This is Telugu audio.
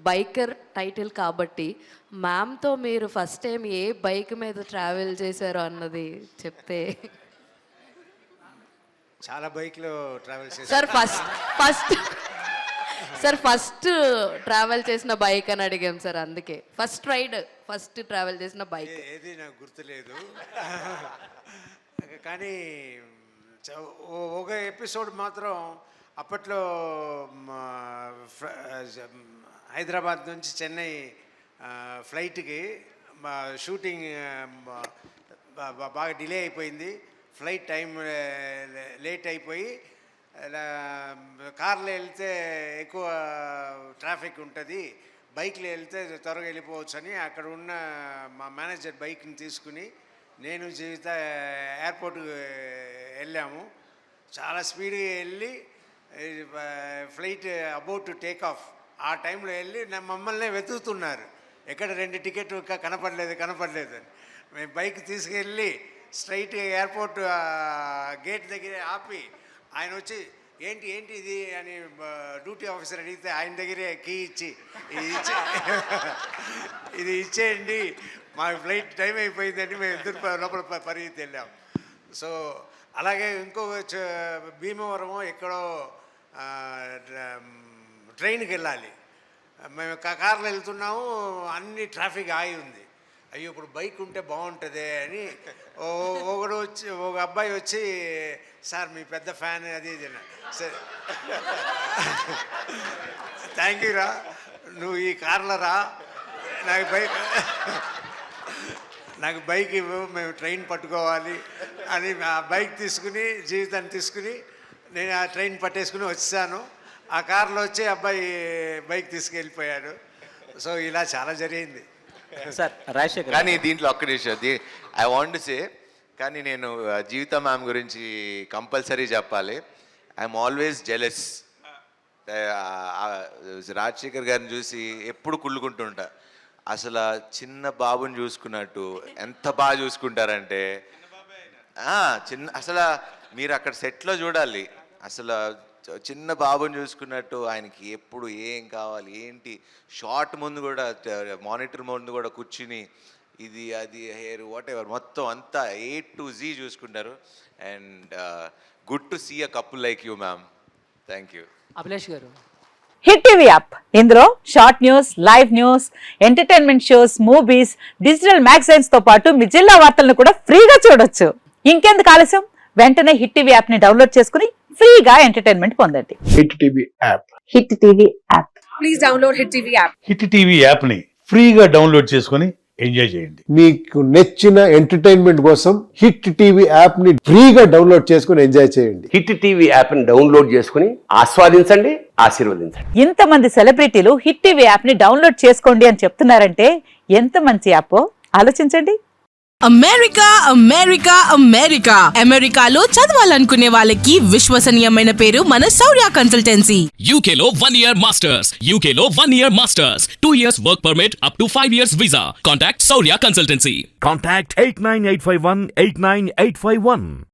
బైకర్ టైటిల్ కాబట్టి మ్యామ్తో మీరు ఫస్ట్ టైం ఏ బైక్ మీద ట్రావెల్ చేశారో అన్నది చెప్తే. చాలా బైక్లో ట్రావెల్ చేశాను సార్ ఫస్ట్ ట్రావెల్ చేసిన బైక్ అని అడిగాం సార్, అందుకే ఫస్ట్ ట్రావెల్ చేసిన బైక్ ఏది నాకు గుర్తులేదు. కానీ ఒక ఎపిసోడ్ మాత్రం అప్పట్లో హైదరాబాద్ నుంచి చెన్నై ఫ్లైట్కి షూటింగ్ బాగా డిలే అయిపోయింది. ఫ్లైట్ టైం లేట్ అయిపోయి కార్లో వెళ్తే ఎక్కువ ట్రాఫిక్ ఉంటుంది, బైక్లో వెళ్తే త్వరగా వెళ్ళిపోవచ్చు అని అక్కడ ఉన్న మా మేనేజర్ బైక్ని తీసుకుని నేను జీవిత ఎయిర్పోర్ట్కి వెళ్ళాము. చాలా స్పీడ్గా వెళ్ళి flight about to take off ఆ టైంలో వెళ్ళి మమ్మల్ని వెతుకుతున్నారు, ఎక్కడ 2 టికెట్ కనపడలేదు. మేము బైక్ తీసుకెళ్ళి స్ట్రైట్గా ఎయిర్పోర్ట్ గేట్ దగ్గర ఆపి ఆయన వచ్చి ఏంటి ఇది అని డ్యూటీ ఆఫీసర్ అడిగితే ఆయన దగ్గరే కీ ఇచ్చి ఇది ఇచ్చేయండి, మా ఫ్లైట్ టైం అయిపోయిందని మేము ఇద్దరు లోపల పరిగెత్తి వెళ్ళాం. సో అలాగే ఇంకో భీమవరం ఎక్కడో ట్రైన్కి వెళ్ళాలి, మేము కార్లో వెళ్తున్నాము, అన్ని ట్రాఫిక్ ఆగి ఉంది. అయ్యో ఇప్పుడు బైక్ ఉంటే బాగుంటుంది అని ఒక అబ్బాయి వచ్చి సార్ మీ పెద్ద ఫ్యాన్ అది ఇది సరే థ్యాంక్ యూ రా, నువ్వు ఈ కార్లో రా, నాకు బైక్ ఇవ్వు, మేము ట్రైన్ పట్టుకోవాలి అని ఆ బైక్ తీసుకుని జీవితాన్ని తీసుకుని నేను ఆ ట్రైన్ పట్టేసుకుని వచ్చాను. ఆ కార్లో వచ్చి అబ్బాయి బైక్ తీసుకెళ్ళిపోయాడు. సో ఇలా చాలా జరిగింది సార్. రాజశేఖర్ కానీ దీంట్లో ఒక్కటి ఐ వాంట్ టు సే, కానీ నేను జీవిత మ్యామ్ గురించి కంపల్సరీ చెప్పాలి. I'm always jealous. రాజశేఖర్ గారిని చూసి ఎప్పుడు కుళ్ళుకుంటుంటా. అసలు చిన్న బాబుని చూసుకున్నట్టు ఎంత బాగా చూసుకుంటారంటే అసలు మీరు అక్కడ సెట్లో చూడాలి, అసలు చిన్న బాబుని చూసుకున్నట్టు ఆయనకి ఎప్పుడు ఏం కావాలి ఏంటి, షార్ట్ ముందు కూడా మానిటర్ ముందు కూడా కూర్చుని ఇది అది హెయిర్ వాట్ ఎవర్ మొత్తం అంతా A to Z చూసుకుంటారు. And good to see a couple like you ma'am. Thank you. Abhilash గారు. హిట్ టీవీ యాప్, ఇందులో short news, live news, entertainment shows, movies, digital magazines తో పాటు మీ జిల్లా వార్తలను కూడా ఫ్రీగా చూడొచ్చు. ఇంకెందుకు ఆలస్యం, వెంటనే హిట్ టీవీ యాప్ ని డౌన్లోడ్ చేసుకుని ఫ్రీగా ఎంటర్టైన్మెంట్ పొందండి. Hit TV app. Hit TV app. Please download hit TV app. Hit TV app ని ఫ్రీగా డౌన్లోడ్ చేసుకుని ఎంజాయ్ చేయండి. మీకు నచ్చిన ఎంటర్టైన్మెంట్ కోసం హిట్ టీవీ యాప్ ని ఫ్రీగా డౌన్లోడ్ చేసుకుని ఎంజాయ్ చేయండి. హిట్ టీవీ యాప్ ని డౌన్లోడ్ చేసుకుని ఆస్వాదించండి, ఆశీర్వదించండి. ఇంతమంది సెలబ్రిటీలు హిట్ టీవీ యాప్ ని డౌన్లోడ్ చేసుకోండి అని చెప్తున్నారంటే ఎంత మంచి యాప్ ఆలోచించండి. అమెరికాలో చదవాలనుకునే వాళ్ళకి విశ్వసనీయమైన పేరు మన శౌర్య కన్సల్టెన్సీ. UK లో 1 year masters. UK లో 1 year masters. 2 years work permit up to 5 years visa. Contact Saurya Consultancy. Contact 89851 89851.